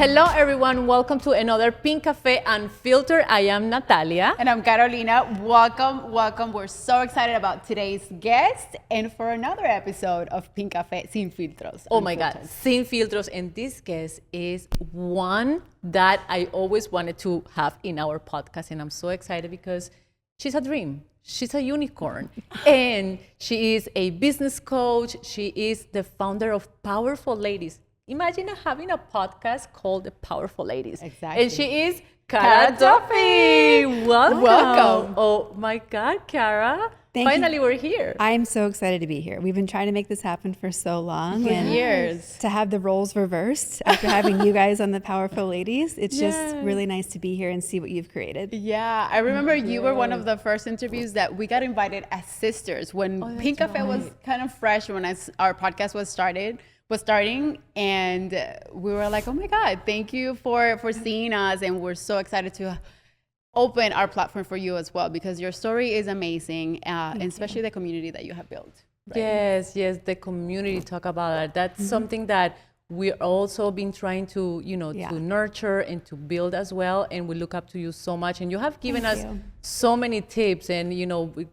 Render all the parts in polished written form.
Hello everyone, welcome to another Pinkafé Unfiltered. I am Natalia. And I'm Carolina. Welcome. We're so excited about today's guest and for another episode of Pinkafé Sin Filtros. Oh my God, Sin Filtros. And this guest is one that I always wanted to have in our podcast. And I'm so excited because she's a dream. She's a unicorn. And she is a business coach. She is the founder of Powerful Ladies. Imagine having a podcast called The Powerful Ladies. Exactly. And she is Kara Duffy. Welcome. Oh my God, Kara. Finally, we're here. I'm so excited to be here. We've been trying to make this happen for so long. For years. To have the roles reversed after having you guys on The Powerful Ladies, it's just really nice to be here and see what you've created. Yeah, I remember you were one of the first interviews that we got invited as sisters when Pinkafé was kind of fresh, when our podcast was starting, and we were like, oh my God, thank you for seeing us, and we're so excited to open our platform for you as well, because your story is amazing, and especially the community that you have built. Right? Yes, the community, talk about that. That's something that we're also been trying to, to nurture and to build as well. And we look up to you so much. And you have given us so many tips, and,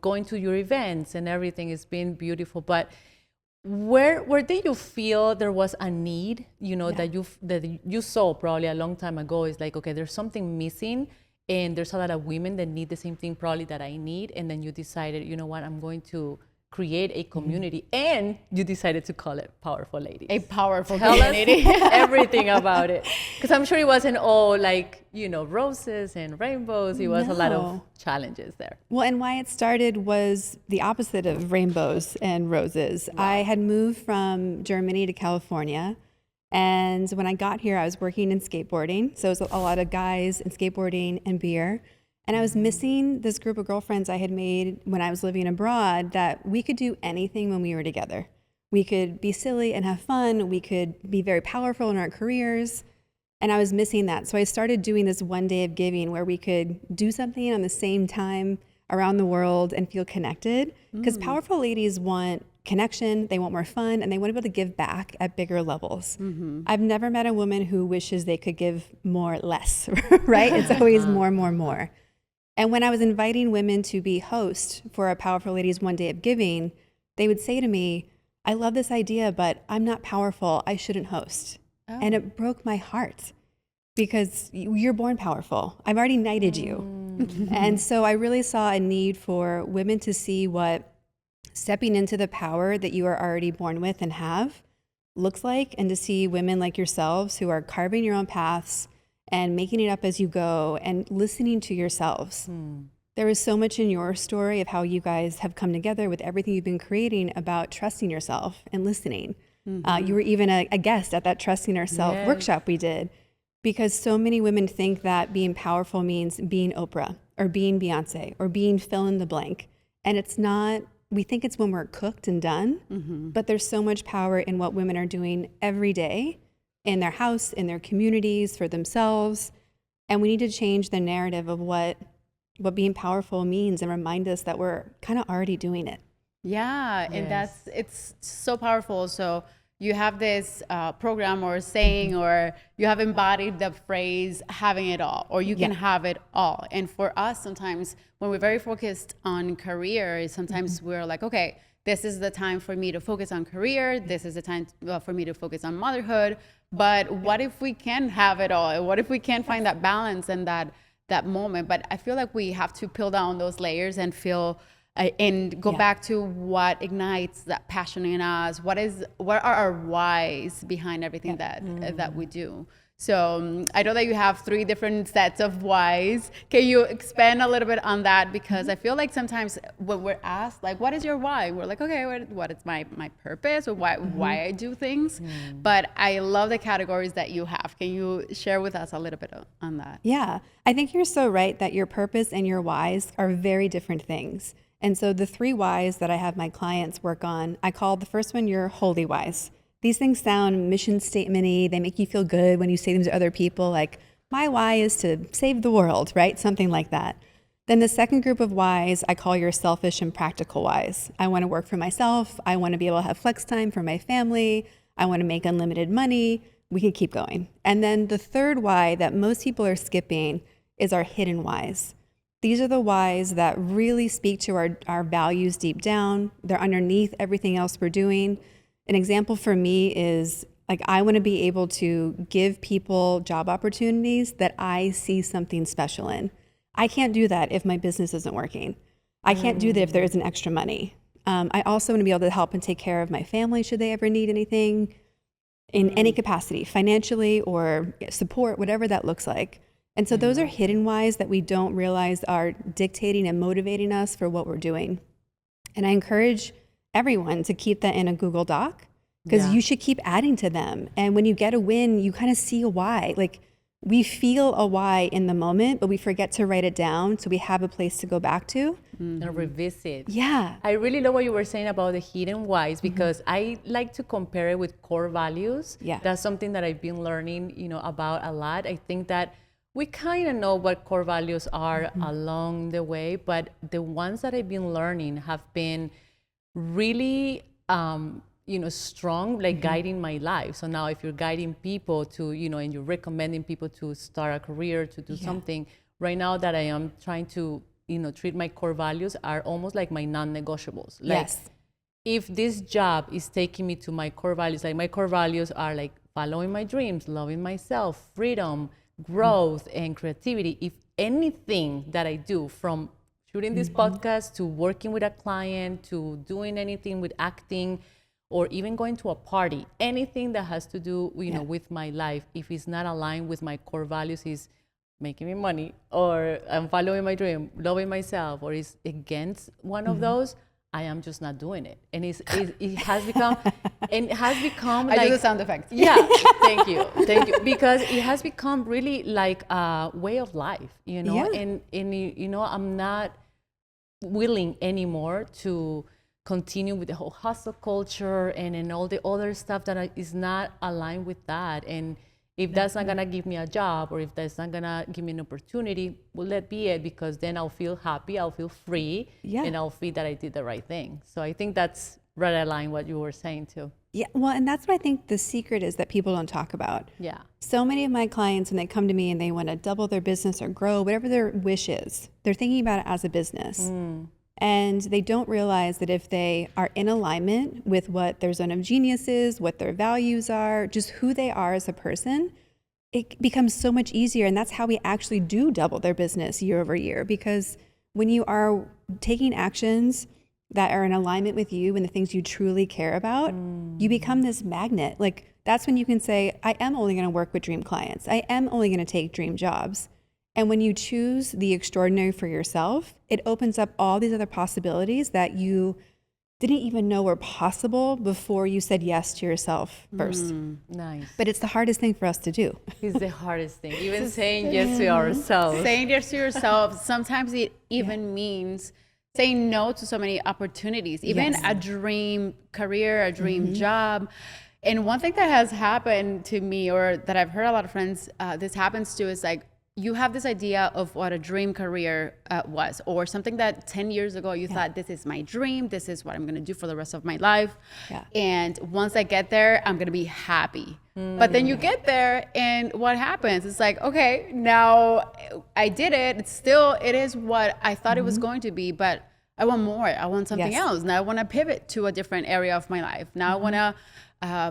going to your events and everything. It's been beautiful. But where did you feel there was a need, that you saw probably a long time ago? Is like, okay, there's something missing. And there's a lot of women that need the same thing probably that I need. And then you decided, you know what, I'm going to create a community. And you decided to call it Powerful Ladies. A powerful Tell community. us everything about it. Because I'm sure it wasn't all like, roses and rainbows. It was a lot of challenges there. Well, and why it started was the opposite of rainbows and roses. Wow. I had moved from Germany to California. And when I got here, I was working in skateboarding. So it was a lot of guys and skateboarding and beer. And I was missing this group of girlfriends I had made when I was living abroad, that we could do anything when we were together. We could be silly and have fun. We could be very powerful in our careers. And I was missing that. So I started doing this one day of giving where we could do something on the same time around the world and feel connected. Because powerful ladies want connection, they want more fun, and they want to be able to give back at bigger levels. I've never met a woman who wishes they could give more less, right? It's always more. And when I was inviting women to be host for a Powerful Ladies One Day of Giving, they would say to me, I love this idea, but I'm not powerful, I shouldn't host. And it broke my heart, because you're born powerful. I've already knighted you. And so I really saw a need for women to see what stepping into the power that you are already born with and have looks like, and to see women like yourselves who are carving your own paths and making it up as you go and listening to yourselves. There is so much in your story of how you guys have come together with everything you've been creating about trusting yourself and listening. You were even a guest at that Trusting Ourselves workshop we did, because so many women think that being powerful means being Oprah or being Beyonce or being fill in the blank. And it's not. We think it's when we're cooked and done, but there's so much power in what women are doing every day in their house, in their communities, for themselves. And we need to change the narrative of what being powerful means and remind us that we're kind of already doing it. Yeah, and it's so powerful. So you have this program or saying, or you have embodied the phrase having it all, or you can have it all. And for us, sometimes when we're very focused on career, sometimes we're like, okay, this is the time for me to focus on career. This is the time for me to focus on motherhood. But what if we can have it all? What if we can find that balance and that moment? But I feel like we have to peel down those layers and feel and go back to what ignites that passion in us. What are our whys behind everything that we do? So I know that you have 3 different sets of whys. Can you expand a little bit on that? Because I feel like sometimes when we're asked, like, what is your why? We're like, okay, what is my purpose, or why I do things? But I love the categories that you have. Can you share with us a little bit on that? Yeah, I think you're so right that your purpose and your whys are very different things. And so the 3 whys that I have my clients work on, I call the first one your holy whys. These things sound mission statement-y. They make you feel good when you say them to other people, like, my why is to save the world, right? Something like that. Then the second group of whys I call your selfish and practical whys. I want to work for myself. I want to be able to have flex time for my family. I want to make unlimited money. we can keep going. And then the third why that most people are skipping is our hidden whys. These are the whys that really speak to our values deep down. They're underneath everything else we're doing. An example for me is like, I want to be able to give people job opportunities that I see something special in. I can't do that if my business isn't working. I can't do that if there isn't extra money. I also want to be able to help and take care of my family should they ever need anything in any capacity, financially or support, whatever that looks like. And so those are hidden whys that we don't realize are dictating and motivating us for what we're doing. And I encourage everyone to keep that in a Google Doc, because you should keep adding to them. And when you get a win, you kind of see a why. Like, we feel a why in the moment, but we forget to write it down so we have a place to go back to. And revisit. Yeah. I really love what you were saying about the hidden whys, because I like to compare it with core values. Yeah. That's something that I've been learning, about a lot. I think that we kind of know what core values are along the way, but the ones that I've been learning have been really, strong, like guiding my life. So now if you're guiding people to, and you're recommending people to start a career, to do something, right now that I am trying to, treat my core values are almost like my non-negotiables. Like, if this job is taking me to my core values, like my core values are like following my dreams, loving myself, freedom, growth, and creativity. If anything that I do, from shooting this podcast to working with a client to doing anything with acting, or even going to a party, anything that has to do, with my life, if it's not aligned with my core values, is making me money, or I'm following my dream, loving myself, or is against one of those, I am just not doing it. And it has become, I do the sound effects. Yeah, thank you. Because it has become really like a way of life, and I'm not willing anymore to continue with the whole hustle culture and all the other stuff that is not aligned with that. And if that's not gonna give me a job, or if that's not gonna give me an opportunity, well, let be it, because then I'll feel happy, I'll feel free, and I'll feel that I did the right thing. So I think that's right aligned what you were saying too. Yeah, well, and that's what I think the secret is that people don't talk about. Yeah. So many of my clients, when they come to me and they want to double their business or grow, whatever their wish is, they're thinking about it as a business. And they don't realize that if they are in alignment with what their zone of genius is, what their values are, just who they are as a person, it becomes so much easier. And that's how we actually do double their business year over year. Because when you are taking actions that are in alignment with you and the things you truly care about, you become this magnet. Like, that's when you can say, I am only going to work with dream clients. I am only going to take dream jobs. And when you choose the extraordinary for yourself, it opens up all these other possibilities that you didn't even know were possible before you said yes to yourself first. Nice. But it's the hardest thing for us to do. It's the hardest thing, even saying yes to ourselves. Saying yes to yourself, sometimes it even means saying no to so many opportunities, even a dream career, a dream job. And one thing that has happened to me, or that I've heard a lot of friends this happens to, is like, you have this idea of what a dream career was, or something that 10 years ago you thought, this is my dream, this is what I'm going to do for the rest of my life. And once I get there, I'm going to be happy. But then you get there, and what happens? It's like, okay, now I did it. It is what I thought it was going to be, but I want more. I want something else. Now I want to pivot to a different area of my life. Now I want to,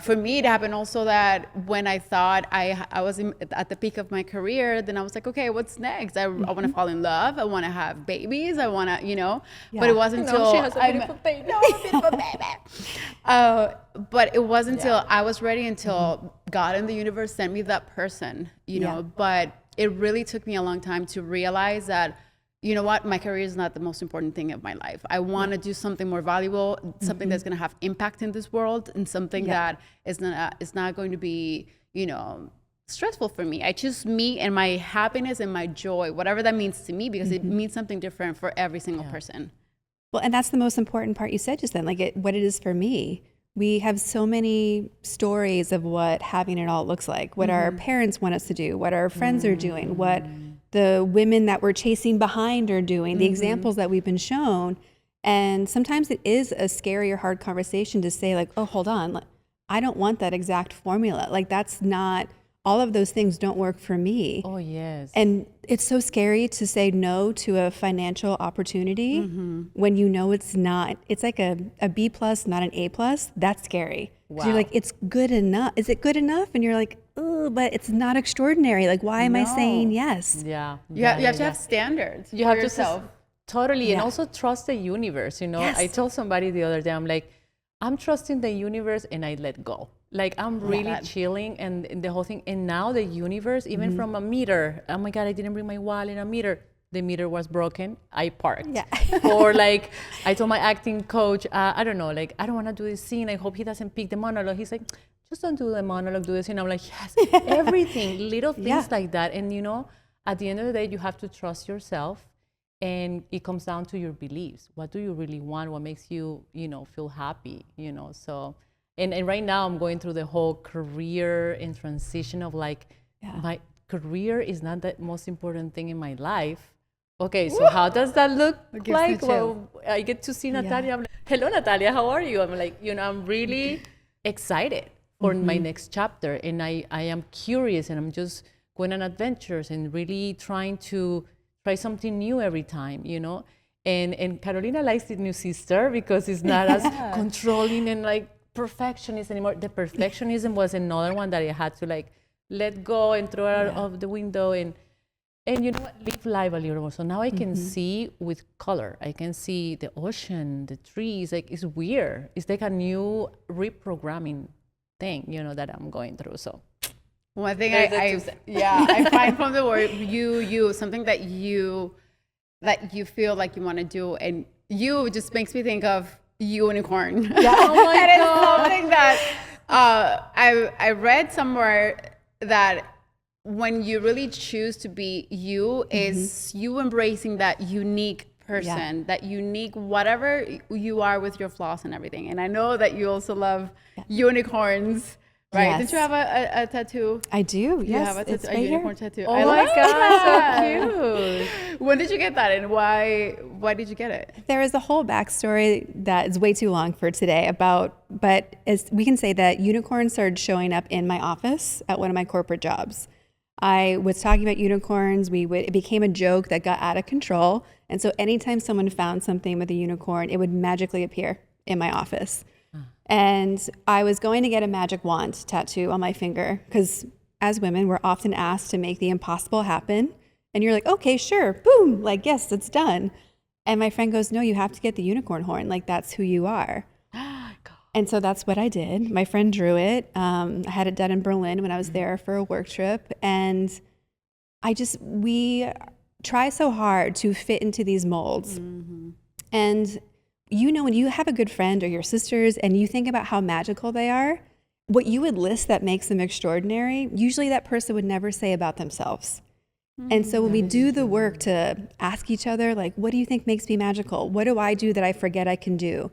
for me, it happened also that when I thought I was at the peak of my career, then I was like, okay, what's next? I want to fall in love. I want to have babies. I want to, but it wasn't until she has a beautiful baby. No, a beautiful baby. But it wasn't until I was ready, until God and the universe sent me that person, you know, but it really took me a long time to realize that, you know what, my career is not the most important thing of my life. I want to do something more valuable, something that's going to have impact in this world, and something that is not going to be, stressful for me. I choose me and my happiness and my joy, whatever that means to me, because it means something different for every single person. Well, and that's the most important part you said just then, like what it is for me. We have so many stories of what having it all looks like, what our parents want us to do, what our friends are doing, what the women that we're chasing behind are doing, the examples that we've been shown. And sometimes it is a scary or hard conversation to say, like, oh, hold on, I don't want that exact formula. Like that's not, all of those things don't work for me. Oh, yes. And it's so scary to say no to a financial opportunity when you know it's not, it's like a B plus, not an A plus. That's scary. Wow. You're like, it's good enough. Is it good enough? And you're like, oh, but it's not extraordinary. Like, why am I saying yes? Yeah. You have to have standards you for have yourself. Totally. And also trust the universe. You know, I told somebody the other day, I'm like, I'm trusting the universe and I let go. Like I'm really chilling and the whole thing. And now the universe, even from a meter, oh my God, I didn't bring my wallet, a meter. The meter was broken, I parked. Yeah. Or like I told my acting coach, I don't know, like I don't want to do this scene. I hope he doesn't pick the monologue. He's like, just don't do the monologue, do the scene. I'm like, yes, everything, little things like that. And you know, at the end of the day, you have to trust yourself. And it comes down to your beliefs. What do you really want? What makes you, you know, feel happy, you know? So, and right now I'm going through the whole career and transition of like, my career is not the most important thing in my life. Okay, so how does that look like? Well, I get to see Natalia. I'm like, hello, Natalia, how are you? I'm like, you know, I'm really excited for my next chapter. And I am curious and I'm just going on adventures and really trying to try something new every time, you know? And Carolina likes the new sister because it's not as controlling and like perfectionist anymore. The perfectionism was another one that I had to like let go and throw out of the window and you know what, live life a little more. So now I can see with color. I can see the ocean, the trees, like it's weird. It's like a new reprogramming thing, you know, that I'm going through, so. One thing I find from the word you something that you feel like you want to do, and you just makes me think of unicorn. Yeah. Oh my God. It's something that I read somewhere that when you really choose to be you is you embracing that unique person, that unique whatever you are with your flaws and everything. And I know that you also love unicorns. Right. Yes. Did you have a tattoo? I do. Yes. You have a unicorn tattoo. Oh my God, so cute. When did you get that and why did you get it? There is a whole backstory that is way too long for today but as we can say that unicorns started showing up in my office at one of my corporate jobs. I was talking about unicorns. It became a joke that got out of control. And so anytime someone found something with a unicorn, it would magically appear in my office. And I was going to get a magic wand tattoo on my finger because as women, we're often asked to make the impossible happen. And you're like, okay, sure, boom, like, yes, it's done. And my friend goes, no, you have to get the unicorn horn. Like, that's who you are. And so that's what I did. My friend drew it. I had it done in Berlin when I was there for a work trip. And we try so hard to fit into these molds. And you know, when you have a good friend or your sisters and you think about how magical they are, what you would list that makes them extraordinary, usually that person would never say about themselves. And so when we do the work to ask each other, like, what do you think makes me magical? What do I do that I forget I can do?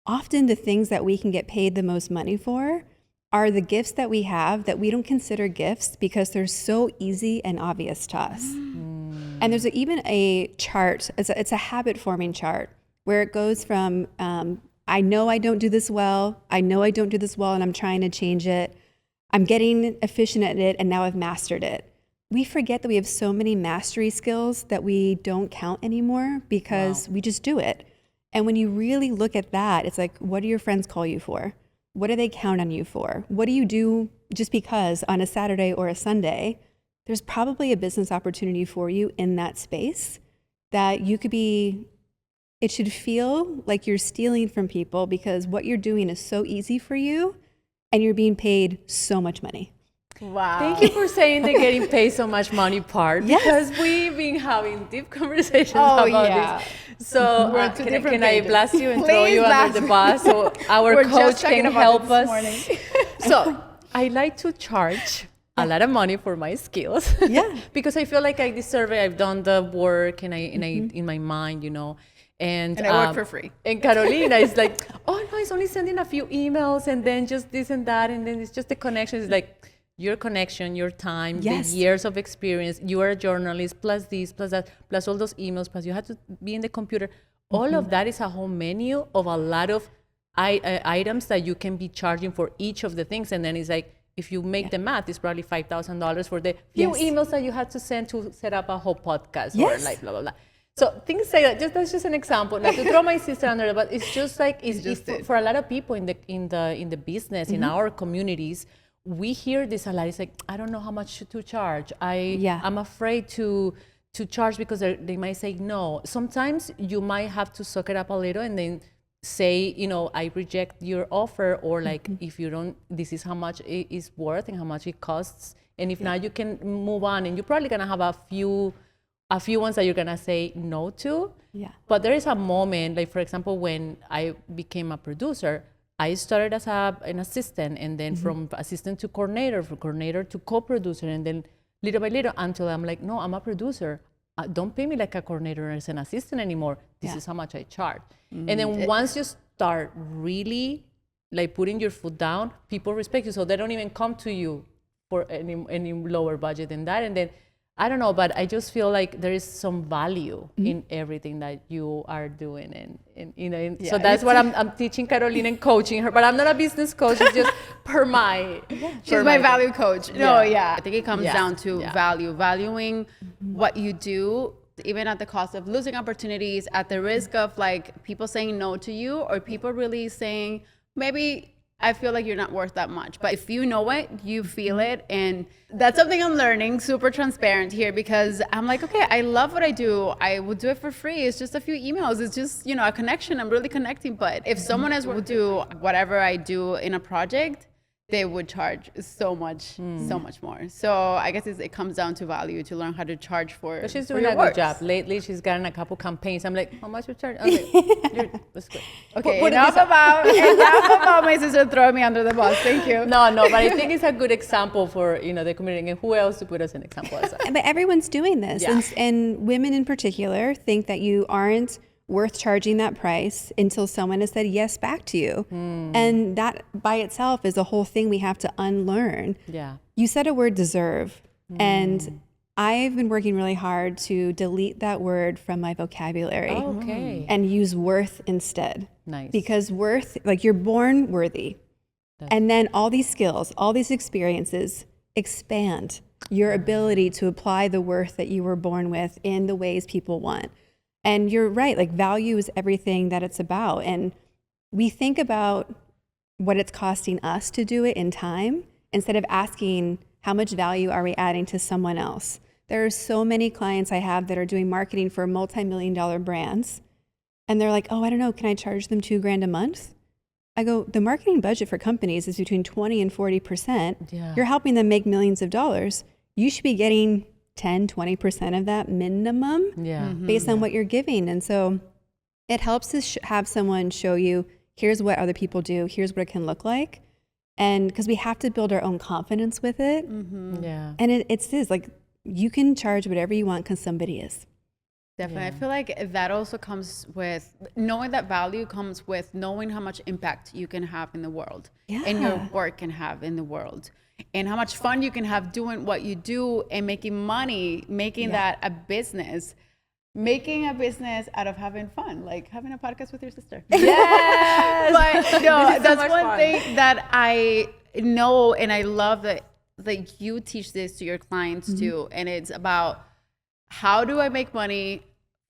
Often the things that we can get paid the most money for are the gifts that we have that we don't consider gifts because they're so easy and obvious to us. And there's even a chart, it's a habit forming chart, where it goes from, I know I don't do this well, and I'm trying to change it. I'm getting efficient at it, and now I've mastered it. We forget that we have so many mastery skills that we don't count anymore because we just do it. And when you really look at that, it's like, what do your friends call you for? What do they count on you for? What do you do just because on a Saturday or a Sunday? There's probably a business opportunity for you in that space that you could be. It should feel like you're stealing from people because what you're doing is so easy for you and you're being paid so much money. Wow. Thank you for saying the getting paid so much money part because we've been having deep conversations about this. So can I blast you and throw you under the bus so our coach can help us? So I like to charge a lot of money for my skills because I feel like I deserve it. I've done the work and I in my mind, you know. And I work for free. And Carolina is like, oh no, it's only sending a few emails and then just this and that. And then it's just the connection. It's like your connection, your time, the years of experience. You are a journalist, plus this, plus that, plus all those emails, plus you have to be in the computer. All of that is a whole menu of a lot of items that you can be charging for each of the things. And then it's like, if you make the math, it's probably $5,000 for the few emails that you had to send to set up a whole podcast or like blah, blah, blah. So things like that, that's just an example. Not to throw my sister under, but it's just like, for a lot of people in the business, in our communities, we hear this a lot. It's like, I don't know how much to charge. I'm afraid to charge because they might say no. Sometimes you might have to suck it up a little and then say, I reject your offer, or like, if you don't, this is how much it is worth and how much it costs. And if not, you can move on, and you're probably gonna have a few ones that you're gonna say no to. Yeah. But there is a moment, like for example, when I became a producer, I started as an assistant, and then from assistant to coordinator, from coordinator to co-producer, and then little by little until I'm like, no, I'm a producer. Don't pay me like a coordinator or as an assistant anymore. This is how much I charge. And then once you start really like putting your foot down, people respect you. So they don't even come to you for any lower budget than that. And then, I don't know, but I just feel like there is some value in everything that you are doing. And so that's what I'm teaching Carolina and coaching her. But I'm not a business coach. It's just she's my value coach. No, I think it comes down to valuing what you do, even at the cost of losing opportunities, at the risk of like people saying no to you, or people really saying, maybe I feel like you're not worth that much. But if you know it, you feel it. And that's something I'm learning, super transparent here, because I'm like, okay, I love what I do. I would do it for free. It's just a few emails. It's just, a connection. I'm really connecting. But if someone else would do whatever I do in a project, they would charge so much more. So I guess it comes down to value, to learn how to charge for. But she's doing a good job. Lately, she's gotten a couple campaigns. I'm like, how much you charge? I'm like, that's good. Okay, enough about my sister throwing me under the bus. Thank you. No, but I think it's a good example for the community. And who else to put as an example? But everyone's doing this, and women in particular think that you aren't worth charging that price until someone has said yes back to you. And that by itself is a whole thing we have to unlearn. Yeah. You said a word, deserve. And I've been working really hard to delete that word from my vocabulary. And use worth instead. Nice. Because worth, like you're born worthy. And then all these skills, all these experiences expand your ability to apply the worth that you were born with in the ways people want. And you're right, like value is everything that it's about. And we think about what it's costing us to do it in time, instead of asking how much value are we adding to someone else. There are so many clients I have that are doing marketing for multi-million-dollar brands. And they're like, oh, I don't know, can I charge them $2,000 a month? I go, the marketing budget for companies is between 20 and 40%. Yeah. You're helping them make millions of dollars. You should be getting 10, 20% of that minimum based on what you're giving. And so it helps to have someone show you, here's what other people do, here's what it can look like. And because we have to build our own confidence with it. And it's this, like, you can charge whatever you want because somebody is. Definitely. I feel like that also comes with knowing that value comes with knowing how much impact you can have in the world and your work can have in the world. And how much fun you can have doing what you do and making money, making that a business, making a business out of having fun, like having a podcast with your sister. Yes! But no, that's so one thing that I know, and I love that you teach this to your clients too. And it's about, how do I make money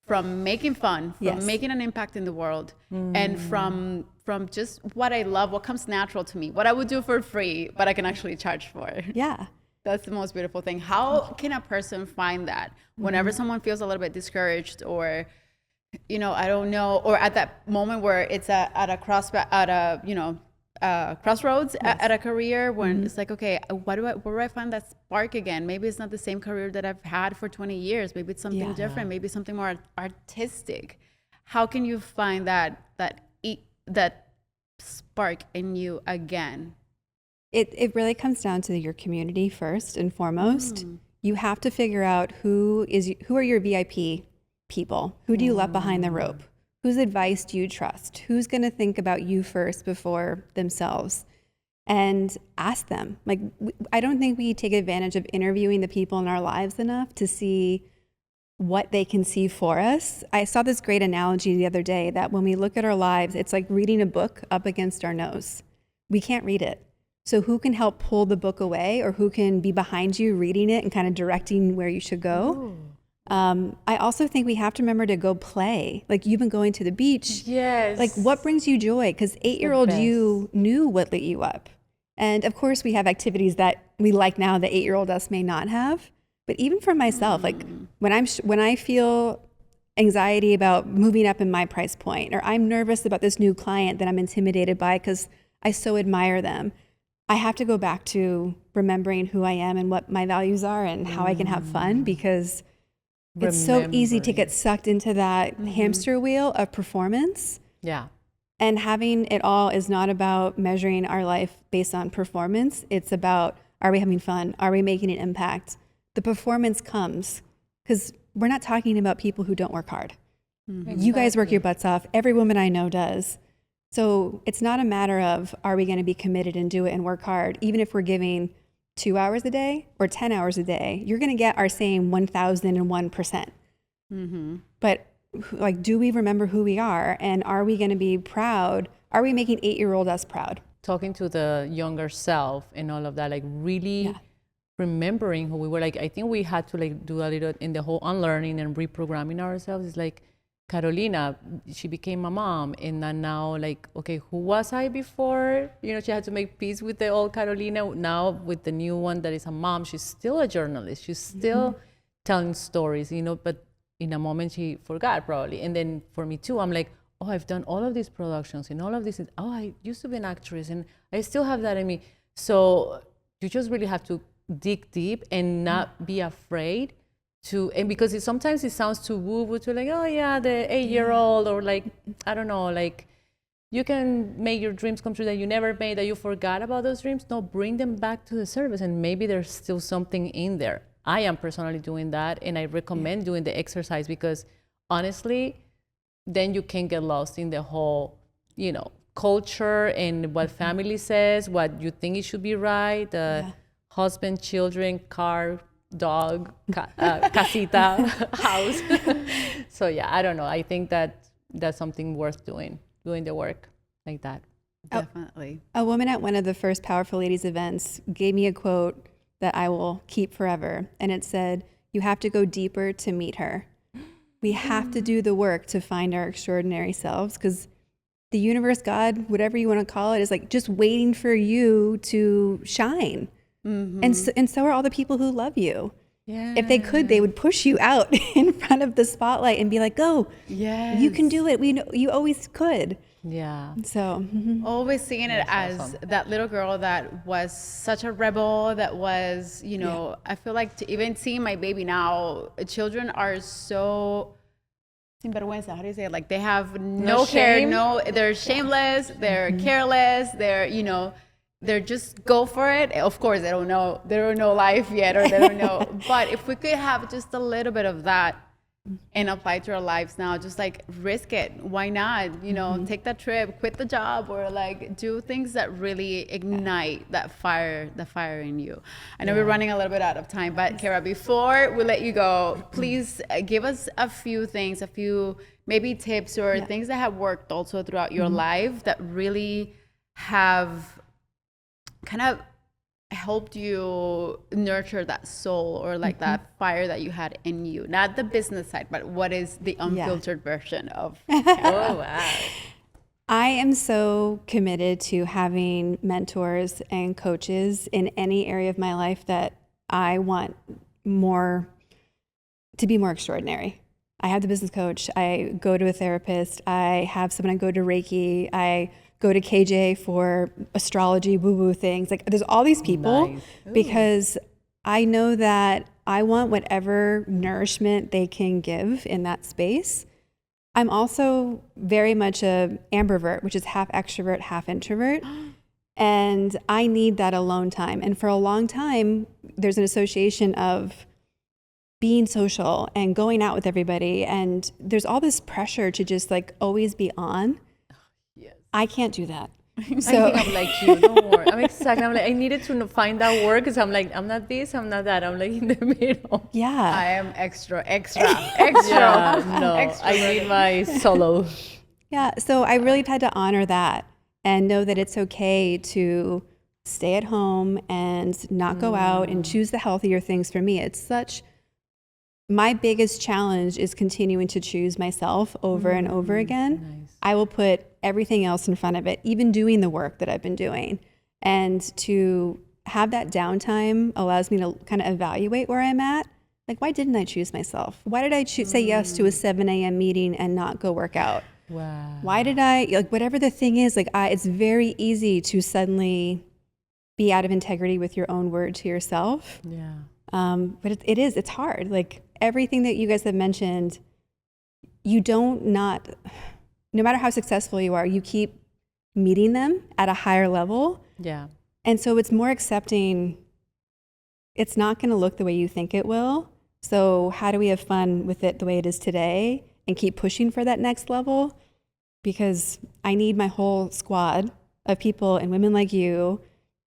from making fun, from making an impact in the world, and from just what I love, what comes natural to me, what I would do for free, but I can actually charge for. Yeah. That's the most beautiful thing. How can a person find that whenever someone feels a little bit discouraged, or, I don't know, or at that moment where it's at a crossroads at a career, when it's like, okay, where do I find that spark again? Maybe it's not the same career that I've had for 20 years. Maybe it's something different. Maybe something more artistic. How can you find that spark in you again? It really comes down to your community first and foremost. You have to figure out who are your VIP people. Who do you let behind the rope? Whose advice do you trust? Who's going to think about you first before themselves? And ask them. Like, I don't think we take advantage of interviewing the people in our lives enough to see what they can see for us. I saw this great analogy the other day that when we look at our lives, it's like reading a book up against our nose. We can't read it. So who can help pull the book away, or who can be behind you reading it and kind of directing where you should go? I also think we have to remember to go play. Like, you've been going to the beach. Yes. Like, what brings you joy? Because 8-year-old you knew what lit you up. And of course we have activities that we like now that 8-year-old us may not have. But even for myself, like when I feel anxiety about moving up in my price point, or I'm nervous about this new client that I'm intimidated by because I so admire them, I have to go back to remembering who I am and what my values are and how I can have fun, because it's so easy to get sucked into that hamster wheel of performance. Yeah. And having it all is not about measuring our life based on performance. It's about, are we having fun? Are we making an impact? The performance comes because we're not talking about people who don't work hard. You guys work your butts off. Every woman I know does. So it's not a matter of, are we going to be committed and do it and work hard? Even if we're giving 2 hours a day or 10 hours a day, you're going to get our same 1,001%. But like, do we remember who we are? And are we going to be proud? Are we making 8-year-old us proud? Talking to the younger self and all of that, like really remembering who we were. Like, I think we had to like do a little in the whole unlearning and reprogramming ourselves. It's like, Carolina, she became a mom, and then now, like, okay, who was I before? You know, she had to make peace with the old Carolina. Now with the new one that is a mom, she's still a journalist. She's still telling stories, you know, but in a moment she forgot probably. And then for me too, I'm like, oh, I've done all of these productions and all of this. Oh, I used to be an actress and I still have that in me. So you just really have to dig deep and not be afraid to, and because sometimes it sounds too woo-woo to like, oh yeah, the 8-year-old, or like, I don't know, like you can make your dreams come true that you never made, that you forgot about those dreams. No, bring them back to the surface, and maybe there's still something in there. I am personally doing that, and I recommend doing the exercise, because honestly, then you can get lost in the whole, you know, culture and what family says, what you think it should be right, husband, children, car, dog, casita, house. So yeah, I don't know. I think that that's something worth doing the work like that. Definitely. A woman at one of the first Powerful Ladies events gave me a quote that I will keep forever. And it said, you have to go deeper to meet her. We have to do the work to find our extraordinary selves, because the universe, God, whatever you want to call it, is like just waiting for you to shine. And so are all the people who love you. Yeah. If they could, they would push you out in front of the spotlight and be like, go, you can do it. We know you always could. Yeah. So always seeing it as awesome. That little girl that was such a rebel, that was, you know, I feel like to even seeing my baby now, children are so sinvergüenza, how do you say it? Like they have no care, they're shameless, they're careless, they're, you know, they're just go for it. Of course, they don't know life yet, or they don't know. But if we could have just a little bit of that and apply to our lives now, just like risk it. Why not? You know, take that trip, quit the job, or like do things that really ignite that fire, the fire in you. I know we're running a little bit out of time, but Kara, before we let you go, please give us a few things, a few maybe tips or things that have worked also throughout your life that really have kind of helped you nurture that soul, or like that fire that you had in you. Not the business side, but what is the unfiltered version of Kara? Oh, wow. I am so committed to having mentors and coaches in any area of my life that I want more to be more extraordinary. I have the business coach. I go to a therapist. I have someone I go to Reiki. I go to KJ for astrology, woo-woo things. Like there's all these people because I know that I want whatever nourishment they can give in that space. I'm also very much a ambivert, which is half extrovert, half introvert. And I need that alone time. And for a long time, there's an association of being social and going out with everybody. And there's all this pressure to just like always be on. I can't do that. So I think I'm like you. Don't worry. I'm exactly. I'm like, I needed to find that word because I'm like, I'm not this, I'm not that. I'm like in the middle. yeah. I am extra. Yeah, no, I need my solo. Yeah, so I really tried to honor that and know that it's okay to stay at home and not go out and choose the healthier things for me. It's such, my biggest challenge is continuing to choose myself over and over again. Nice. I will put everything else in front of it, even doing the work that I've been doing. And to have that downtime allows me to kind of evaluate where I'm at. Like, why didn't I choose myself? Why did I say yes to a 7 a.m. meeting and not go work out? Wow. Why did I, like, whatever the thing is, like, it's very easy to suddenly be out of integrity with your own word to yourself. Yeah. But it's hard. Like, everything that you guys have mentioned, you don't not, no matter how successful you are, you keep meeting them at a higher level. Yeah. And so it's more accepting, it's not going to look the way you think it will. So how do we have fun with it the way it is today and keep pushing for that next level? Because I need my whole squad of people and women like you,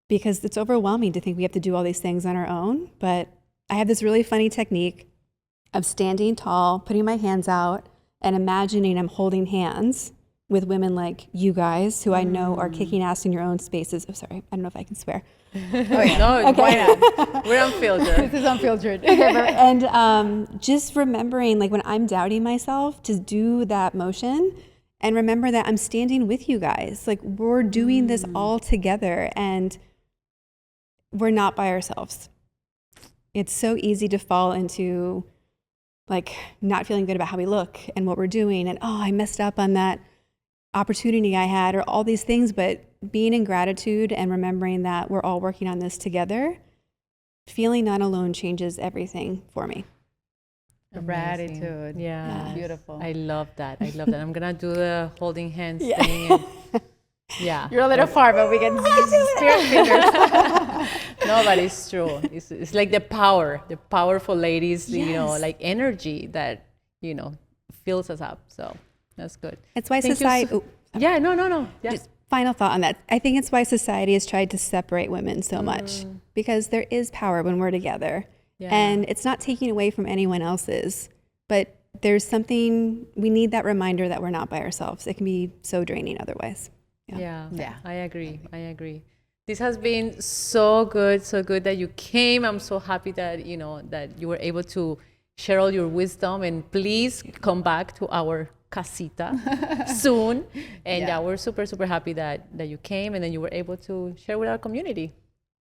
because it's overwhelming to think we have to do all these things on our own. But I have this really funny technique of standing tall, putting my hands out, and imagining I'm holding hands with women like you guys, who I know are kicking ass in your own spaces. Oh, sorry, I don't know if I can swear. Oh, yeah. No, okay. Why not? We're unfiltered. This is unfiltered. And just remembering, like, when I'm doubting myself, to do that motion and remember that I'm standing with you guys. Like, we're doing this all together and we're not by ourselves. It's so easy to fall into, like, not feeling good about how we look and what we're doing, and I messed up on that opportunity I had, or all these things. But being in gratitude and remembering that we're all working on this together, feeling not alone changes everything for me. Gratitude. Yeah. Beautiful. I love that. I'm gonna do the holding hands thing. And, yeah. You're a little far, but we can spirit fingers. No, but it's true. It's like the powerful ladies, you know, like energy that, you know, fills us up. So that's good. It's why Thank you society. Yeah, no. Yeah. Just final thought on that. I think it's why society has tried to separate women so much, because there is power when we're together. Yeah. And it's not taking away from anyone else's, but there's something, we need that reminder that we're not by ourselves. It can be so draining otherwise. Yeah, I agree. This has been so good that you came. I'm so happy that, you know, that you were able to share all your wisdom, and please come back to our casita soon. And yeah, we're super happy that you came and then you were able to share with our community.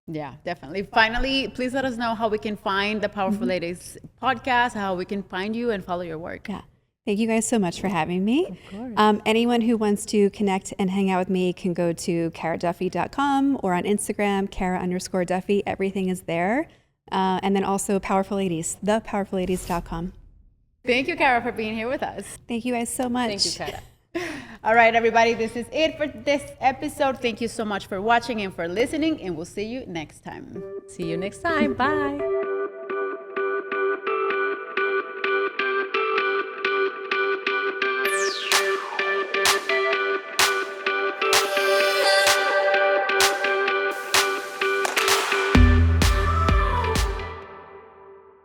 Yeah, definitely. Finally, please let us know how we can find the Powerful Ladies podcast, how we can find you and follow your work. Yeah. Thank you guys so much for having me. Of course. Anyone who wants to connect and hang out with me can go to karaduffy.com or on Instagram, Kara_Duffy. Everything is there. And then also Powerful Ladies, thepowerfulladies.com. Thank you, Kara, for being here with us. Thank you guys so much. Thank you, Kara. All right, everybody, this is it for this episode. Thank you so much for watching and for listening, and we'll see you next time. See you next time. Bye.